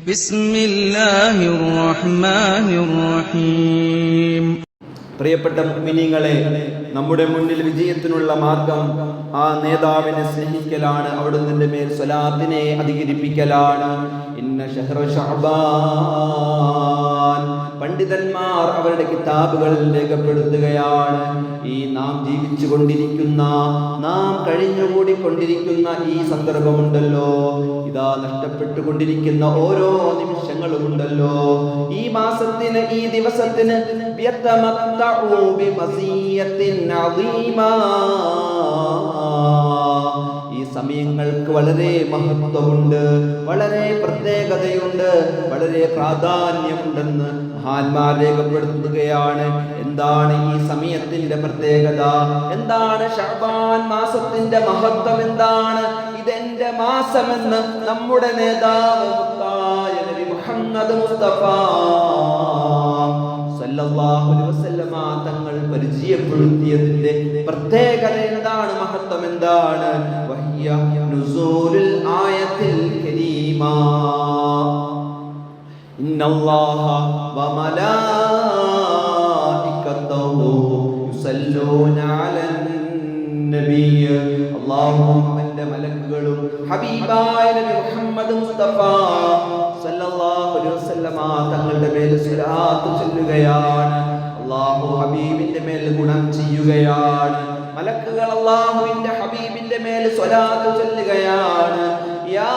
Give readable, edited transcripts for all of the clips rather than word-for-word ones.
ബിസ്മില്ലാഹിർ റഹ്മാനിർ റഹീം. പ്രിയപ്പെട്ട മുഅ്മിനീങ്ങളെ, നമ്മുടെ മുന്നിൽ വിജയത്തിനുള്ള മാർഗം ആ നേതാവിനെ സ്നേഹിക്കലാണ്, അവിടുന്ന് മേൽ സ്വലാത്തിനെ അധികരിപ്പിക്കലാണ്. ഇന്ന ശഹ്റ ശഅബാൻ, പണ്ഡിതന്മാർ അവരുടെ കിതാബുകൾ രേഖപ്പെടുത്തുകയാണ്, ഈ നാം ജീവിച്ചു കൊണ്ടിരിക്കുന്ന, നാം കഴിഞ്ഞുകൂടിക്കൊണ്ടിരിക്കുന്ന ഈ സന്ദർഭമുണ്ടല്ലോ, ഇതാ നഷ്ടപ്പെട്ടുകൊണ്ടിരിക്കുന്ന ഓരോ നിമിഷങ്ങളുമുണ്ടല്ലോ, ഈ മാസത്തിന്, ഈ ദിവസത്തിന് ഈ സമയങ്ങൾക്ക് വളരെ മഹത്വമുണ്ട്, വളരെ പ്രത്യേകതയുണ്ട്, വളരെ പ്രാധാന്യമുണ്ടെന്ന് മഹാന്മാർ രേഖപ്പെടുത്തുകയാണ്. എന്താണ് ഈ സമയത്തിന്റെ പ്രത്യേകത? എന്താണ് ശഅബാൻ മാസത്തിന്റെ മഹത്വം? എന്താണ് ഇതെന്റെ മാസമെന്ന് നമ്മുടെ നേതാവ് മുത്തായ നബി മുഹമ്മദ് മുസ്തഫ സല്ലല്ലാഹു അലൈഹി വസല്ലമ തങ്ങൾ പരിചയപ്പെടുത്തിയതിന്റെ പ്രത്യേകത എന്താണ്? മഹത്വം എന്താണ്? വഹിയ നുസൂലുൽ ആയത്തിൽ കരീമ. ഇന്നല്ലാഹ വമലായികതഹു യുസല്ലൂന അലൻ നബിയ്യ. അല്ലാഹുവും അവന്റെ മലക്കുകളും ഹബീബായ നബി മുഹമ്മദ് മുസ്തഫ സല്ലല്ലാഹു അലൈഹി വസല്ലമ തങ്ങളുടെ മേൽ സ്വലാത്ത് ചൊല്ലുകയാണ്. അല്ലാഹു ഹബീബിന്റെ മേൽ ഗുണം ചെയ്യുകയാണ്. മലക്കുകൾ അല്ലാഹുവിന്റെ ഹബീബിന്റെ മേൽ സ്വലാത്ത് ചൊല്ലുകയാണ്. യാ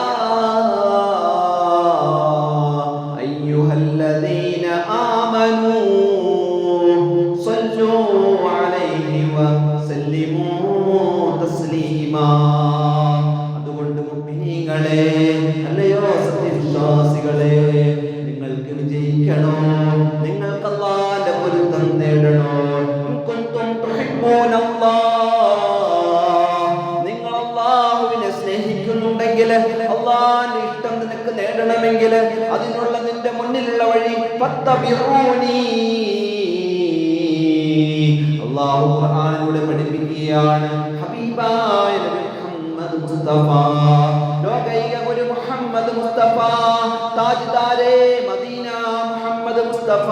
അയ്യുഹല്ലദീന ആമനൂ സ്വല്ലൂ അലൈഹി വസല്ലിമൂ തസ്ലീമാ. അതുകൊണ്ട് മുഅ്മിനീങ്ങളെ, അല്ലയോ സത്യവിശ്വാസികളെ, നിങ്ങൾക്ക് വിജയിക്കണോ, നിങ്ങൾക്ക് അല്ലാഹുവിന്റെ പൊരുത്തം നേടണോ, നിങ്ങൾ അല്ലാഹുവിനെ സ്നേഹിക്കുന്നുണ്ടെങ്കിൽ, അല്ലാഹുവിന്റെ ഇഷ്ടം നിനക്ക് നേടണമെങ്കിൽ അതിനുള്ള നിന്റെ മുന്നിലുള്ള വഴി ഫത്തബിഊനി. അല്ലാഹു ഖുർആനിലൂടെ പഠിപ്പിക്കുകയാണ്. ഹബീബായ നബി മുഹമ്മദ് മുസ്തഫ, ലോകൈക ഗുരു മുഹമ്മദ് മുസ്തഫ, താജ്ദാരെ മദീന മുഹമ്മദ് മുസ്തഫ,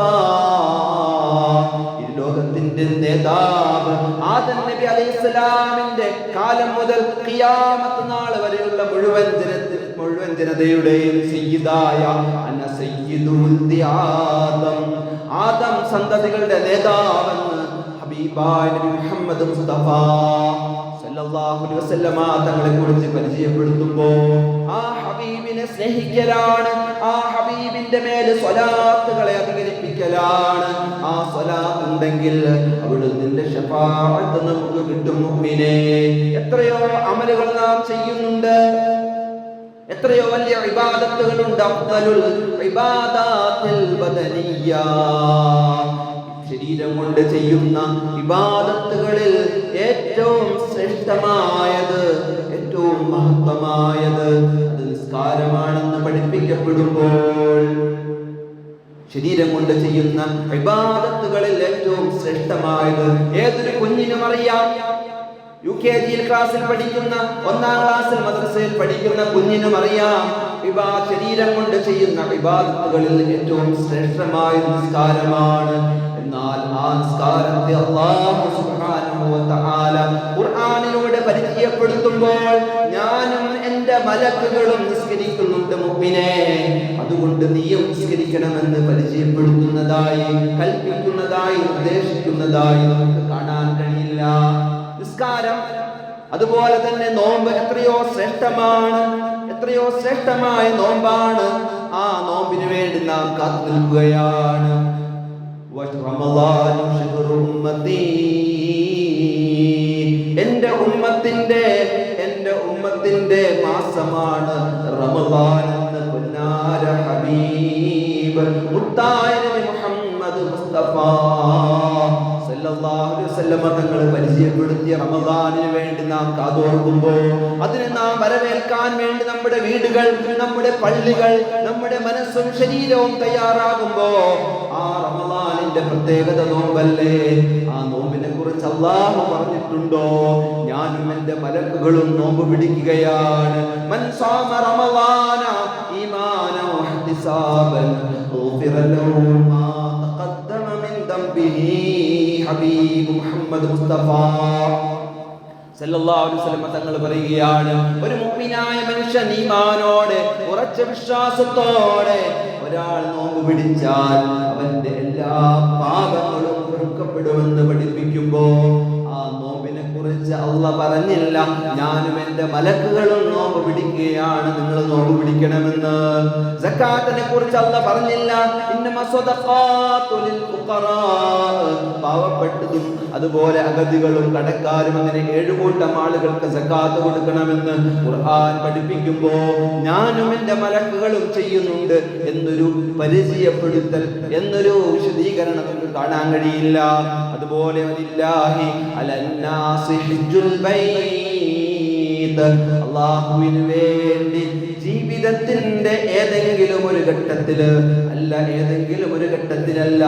ഈ ലോകത്തിന്റെ നേതാവ് ആദം നബി അലൈഹിസ്സലാമിന്റെ കാലം മുതൽ ഖിയാമത്ത് നാൾ വരെയുള്ള മുഴുവൻ ജനതയുടെയും സയ്യിദായ അന സയ്യിദു വൽദി ആദം, ആദം സന്തതികളുടെ നേതാവെന്ന് ഹബീബായ നബി മുഹമ്മദ് മുസ്തഫ സല്ലല്ലാഹു അലൈഹി വസല്ലമ തങ്ങളെ കുറിച്ച് പരിചയപ്പെടുത്തുമ്പോൾ ആ ഹബീബിനെ സ്നേഹിക്കലാണ്, ആ ഹബീബിന്റെ മേൽ സ്വലാത്തുകളെ അധികരിപ്പിക്കലാണ്. ആ സ്വലാത്ത് ഉണ്ടെങ്കിൽ അവിടുത്തെ ശഫാഅത്ത് നമുക്ക് കിട്ടും. മുഅ്മിനേ, എത്രയോ അമലുകൾ നാം ചെയ്യുന്നുണ്ട്, എത്രയോ വലിയ ഇബാദത്തുകളുണ്ട്. അഫ്ദലുൽ ഇബാദാത്തിൽ ബദനിയ്യ, ശരീരം കൊണ്ട് ചെയ്യുന്ന ഇബാദത്തുകളിൽ ഏറ്റവും ശ്രേഷ്ഠമായത്, ഏറ്റവും മഹത്വമായത് അത് നിസ്കാരമാണെന്ന് പഠിപ്പിക്കപ്പെടുമ്പോൾ, ശരീരം കൊണ്ട് ചെയ്യുന്ന ഇബാദത്തുകളിൽ ഏറ്റവും ശ്രേഷ്ഠമായത് ഏതൊരു കുഞ്ഞിനും അറിയാം. UKG ക്ലാസ്സിൽ പഠിക്കുന്ന, 1ാം ക്ലാസ്സിൽ മദ്രസയിൽ പഠിക്കുന്ന കുഞ്ഞിനും അറിയാം, ശരീരം കൊണ്ട് ചെയ്യുന്ന ഇബാദത്തുകളിൽ ഏറ്റവും ശ്രേഷ്ഠമായ നിസ്കാരമാണ്. എന്നാൽ ആ നിസ്കാരത്തെ അല്ലാഹു സുബ്ഹാനഹു വ തആല ഖുർആനിലൂടെ പരിചയപ്പെടുത്തുമ്പോൾ ഞാനും എൻ്റെ മലക്കുകളും നിസ്കരിക്കുന്നുണ്ട് മുഅ്മിനേ, അതുകൊണ്ട് നീയും നിസ്കരിക്കണമെന്ന് പരിചയപ്പെടുത്തുന്നതായി, കൽപ്പിക്കുന്നതായി, നിർദ്ദേശിക്കുന്നതായി നമുക്ക് കാണാൻ കഴിയില്ല. നിസ്കാരം, അതുപോലെ തന്നെ നോമ്പ് എത്രയോ ശ്രേഷ്ഠമാണ്, എത്രയോ ശ്രേഷ്ഠമായ നോമ്പാണ്. ആ നോമ്പിന് വേണ്ടി നാം കാത്തു നിൽക്കുകയാണ്. എന്റെ ഉമ്മത്തിന്റെ മാസമാണ് റമളാൻ എന്ന് പൊന്നാര ഹബീബ് മുത്തായ നബി മുഹമ്മദ് മുസ്തഫ സല്ലല്ലാഹു അലൈഹി വസല്ലം തങ്ങൾ പരിചയപ്പെടുത്തിയ റമളാനിന് വേണ്ടി നാം കാതോർക്കുമ്പോൾ, അതിനെ നാം വരവേൽക്കാൻ വേണ്ടി നമ്മുടെ വീടുകൾ, നമ്മുടെ പള്ളികൾ, നമ്മുടെ മനസ്സും ശരീരവും തയ്യാറാകുമ്പോ ആ റമളാനിന്റെ പ്രത്യേകത നോമ്പല്ലേ? ആ നോമ്പിനെ കുറിച്ച് അല്ലാഹു പറഞ്ഞിട്ടുണ്ടോ? ഞാനും എൻ്റെ മലക്കുകളും നോമ്പ് പിടിക്കുകയാണ്. മൻ സാമ റമളാന ഈമാനൻ احتسابا غفر له ما تقدم من ذنبه حبيب محمد مصطفى സല്ലല്ലാഹു അലൈഹി വസല്ലം തങ്ങൾ പറയുകയാണ്, ഒരു മുഅ്മിനായ മനുഷ്യൻ ഈമാനോടെ ഉറച്ച വിശ്വാസത്തോടെ ഒരാൾ നോമ്പ് പിടിച്ചാൽ അവന്റെ എല്ലാ പാപങ്ങളും പൊറുക്കപ്പെടുമെന്ന് പഠിപ്പിക്കുമ്പോൾ ആ നോമ്പിനെ കുറിച്ച് അല്ലാഹ് പറഞ്ഞില്ല ഞാനും എൻ്റെ മലക്കുകളും നോമ്പ് പിടിക്കുകയാണ്, നിങ്ങൾ നോമ്പ് പിടിക്കണമെന്ന്. സക്കാത്തിനെ കുറിച്ച് അല്ലാഹ് പറഞ്ഞില്ല ഇന്നമാ സ്വദഖാതു ലിൽ ഫുഖറാ, പാവപ്പെട്ടതും അതുപോലെ അഗതികളും കടക്കാരും അങ്ങനെ 7 കൂട്ടം ആളുകൾക്ക് സക്കാത്ത് കൊടുക്കണമെന്ന് ഖുർആൻ പഠിപ്പിക്കുമ്പോൾ ഞാനും എൻ്റെ മലക്കുകളും ചെയ്യുന്നുണ്ട് എന്നൊരു പരിചയപ്പെടുത്തൽ, എന്നൊരു വിശദീകരണം നമുക്ക് കാണാൻ കഴിയില്ല. അതുപോലെ വലില്ലാഹി അലന്നാസി ഹിജ്ജുൽ ബൈത്ത്, അല്ലാഹുവിന് വേണ്ടി ജീവിതത്തിന്റെ ഏതെങ്കിലും ഒരു ഘട്ടത്തില് അല്ല, ഏതെങ്കിലും ഒരു ഘട്ടത്തിലല്ല,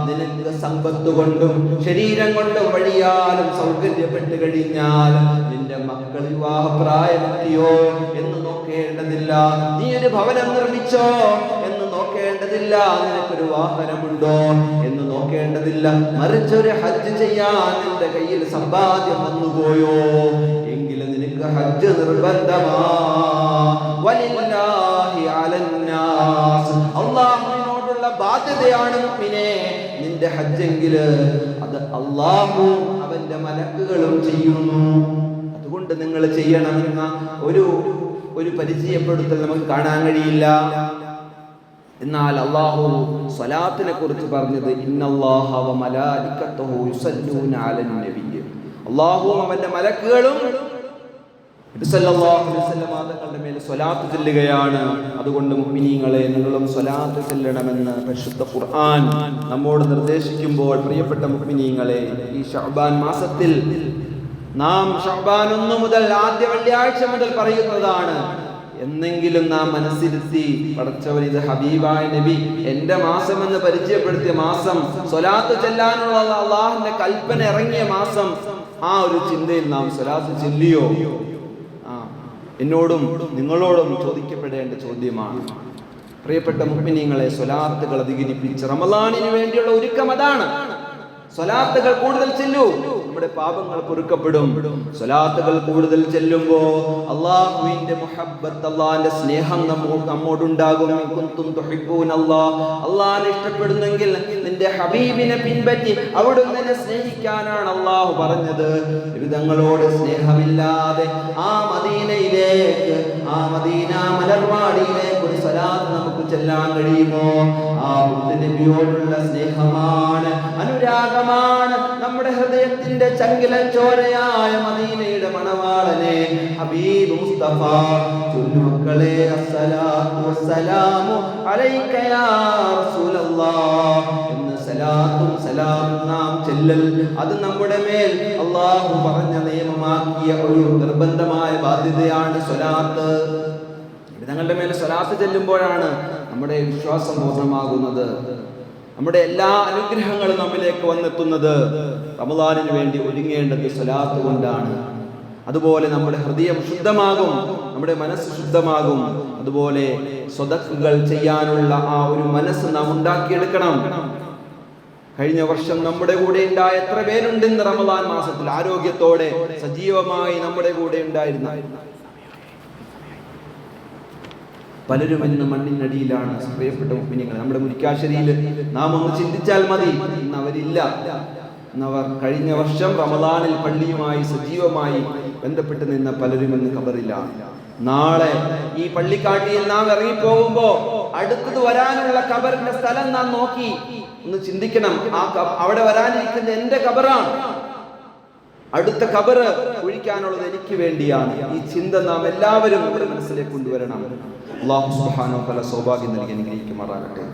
നിനക്ക് സമ്പത്ത് കൊണ്ടും ശരീരം കൊണ്ടും വഴിയാലും സൗകര്യപ്പെട്ട് കഴിഞ്ഞാൽ നിന്റെ മക്കൾ വിവാഹപ്രായമെത്തിയോ എന്ന് നോക്കേണ്ടതില്ല, നീ ഒരു ഭവനം നിർമ്മിച്ചോ എന്ന് നോക്കേണ്ടതില്ല, നിനക്കൊരു വാഹനമുണ്ടോ എന്ന് നോക്കേണ്ടതില്ല, മറിച്ചൊരു ഹജ്ജ് ചെയ്യാൻ നിന്റെ കയ്യിൽ സമ്പാദ്യം വന്നുപോയോ എങ്കിലും നിനക്ക് ഹജ്ജ് നിർബന്ധമാ. വലില്ലാഹി അലന്നാസ്, അല്ലാഹുവിനോടുള്ള ബാധ്യതയാണ് മുഅ്മിനേ നിന്റെ ഹജ്ജെങ്കില് അത് അല്ലാഹു അവന്റെ മലക്കുകളും ചെയ്യുന്നു. അതുകൊണ്ട് നിങ്ങൾ ചെയ്യണമെന്ന ഒരു പരിചയപ്പെടുത്തൽ നമുക്ക് കാണാൻ കഴിയില്ല. എന്നാൽ അല്ലാഹു സ്വലാത്തിനെ കുറിച്ച് പറഞ്ഞത് ഇന്നല്ലാഹ വ മലായികത്തുഹു യുസല്ലൂന അലൻ നബിയ്യ, അല്ലാഹുവും അവന്റെ മലക്കുകളും നബി സല്ലല്ലാഹു അലൈഹി വസല്ലം തങ്ങളുടെ മേൽ സ്വലാത്ത് ചൊല്ലുകയാണ്. അതുകൊണ്ട് മുഅ്മിനീങ്ങളെ നിങ്ങളും സ്വലാത്ത് ചൊല്ലണമെന്ന് പരിശുദ്ധ ഖുർആൻ നമ്മോട് നിർദ്ദേശിക്കുമ്പോൾ പ്രിയപ്പെട്ട മുഅ്മിനീങ്ങളെ, ഈ ശഅബാൻ മാസത്തിൽ നാം ശഅബാൻ 1 മുതൽ ആദ്യ വെള്ളിയാഴ്ച മുതൽ പറയുന്നതാണ്, എന്നെങ്കിലും നാം മനസ്സിരുത്തി പടച്ചവൻ ഇത് ഹബീബായ നബി എന്റെ മാസം എന്ന് പരിചയപ്പെടുത്തിയ മാസം, സ്വലാത്ത് ചെല്ലാനുള്ള അല്ലാഹുവിന്റെ കൽപ്പന ഇറങ്ങിയ മാസം, ആ ഒരു ചിന്തയിൽ നാം സ്വലാത്ത് ചൊല്ലിയോ? എന്നോടും നിങ്ങളോടും ചോദിക്കപ്പെടേണ്ട ചോദ്യമാണ്. പ്രിയപ്പെട്ട മുഅ്മിനീങ്ങളെ, സ്വലാത്തുകൾ അധികരിപ്പിച്ച് റമളാനിന് വേണ്ടിയുള്ള ഒരുക്കം അതാണ്. സ്വലാത്തുകൾ കൂടുതൽ ചെല്ലൂ, നമ്മുടെ പാപങ്ങൾ പൊറുക്കപ്പെടും. സ്വലാത്തുകൾ കൂടുതൽ ചെല്ലുമ്പോ അല്ലാഹുവിന്റെ മുഹബ്ബത്ത്, അല്ലാഹുവിന്റെ സ്നേഹം നമ്മോടുണ്ടാകും. കുന്തും തുഹിബ്ബൂനല്ലാഹ്, അല്ലാഹുവിനെ ഇഷ്ടപ്പെടുന്നെങ്കിൽ നിന്റെ ഹബീബിനെ പിൻപറ്റി അവിടുന്ന് സ്നേഹിക്കാനാണ് അല്ലാഹു പറഞ്ഞത്. വിവിധങ്ങളോട് സ്നേഹമില്ലാതെ ആ മദീനയിലേക്ക്, ആ മദീന മലർവാടിയിലേക്ക് ഒരു സ്വലാത്ത് നമുക്ക് ചെല്ലാൻ കഴിയുമോ? ആ നബിയോടുള്ള സ്നേഹമാണ്, അനുരാഗമാണ് നമ്മുടെ ഹൃദയത്തിന്റെ ചങ്കില ചോരയായ മദീനയുടെ മണവാളനെ ഹബീബ് മുസ്തഫ ചൊല്ലുമക്കളെ, അസ്സലാത്തു വസ്സലാമു അലൈക യാ റസൂലല്ലാഹ് എന്ന് സലാത്തും സലാമും നാം ചെല്ലൽ, അത് നമ്മുടെ മേൽ അല്ലാഹു പറഞ്ഞ നിയമമാക്കിയ ഒരു നിർബന്ധമായ ബാധ്യതയാണ് സ്വലാത്ത്. തങ്ങളുടെ മേൽ സ്വലാത്ത് ചെല്ലുമ്പോഴാണ് നമ്മുടെ വിശ്വാസം പൂർണ്ണമാകുന്നത്, നമ്മുടെ എല്ലാ അനുഗ്രഹങ്ങളും നമ്മിലേക്ക് വന്നെത്തുന്നത്. റമളാനിന് വേണ്ടി ഒരുങ്ങേണ്ടത് സ്വലാത്ത് കൊണ്ടാണ്. അതുപോലെ നമ്മുടെ ഹൃദയം ശുദ്ധമാകും, നമ്മുടെ മനസ്സ് ശുദ്ധമാകും. അതുപോലെ സ്വദഖകൾ ചെയ്യാനുള്ള ആ ഒരു മനസ്സ് നാം ഉണ്ടാക്കിയെടുക്കണം. കഴിഞ്ഞ വർഷം നമ്മുടെ കൂടെ ഉണ്ടായ എത്ര പേരുണ്ട് ഇന്ന് റമളാൻ മാസത്തിൽ ആരോഗ്യത്തോടെ സജീവമായി നമ്മുടെ കൂടെ ഉണ്ടായിരുന്ന? പലരും ഇന്ന് മണ്ണിനടിയിലാണ്. പ്രിയപ്പെട്ട മുഅ്മിനീങ്ങൾ, നമ്മുടെ മുരിക്കാശ്ശേരിയിൽ നാം ഒന്ന് ചിന്തിച്ചാൽ മതി, ഇന്ന് അവരില്ല. എന്നവർ കഴിഞ്ഞ വർഷം റമളാനിൽ പള്ളിയുമായി സജീവമായി ബന്ധപ്പെട്ട് നിന്ന പലരും ഇന്ന് ഖബറിലാണ്. നാളെ ഈ പള്ളിക്കാട്ടിയിൽ നാം ഇറങ്ങിപ്പോകുമ്പോ അടുത്തത് വരാനുള്ള ഖബറിന്റെ സ്ഥലം നാം നോക്കി ഒന്ന് ചിന്തിക്കണം. അവിടെ വരാനിരിക്കുന്നത് എന്റെ ഖബറാണ്, അടുത്ത ഖബറ് കുഴിക്കാനുള്ളത് എനിക്ക് വേണ്ടിയാണ്. ഈ ചിന്ത നാം എല്ലാവരും നമ്മുടെ മനസ്സിലേക്ക് കൊണ്ടുവരണം. അല്ലാഹു സുബ്ഹാനഹു വ തആല സൗഭാഗ്യം നൽകി അനുഗ്രഹിക്കുമാറാകട്ടെ.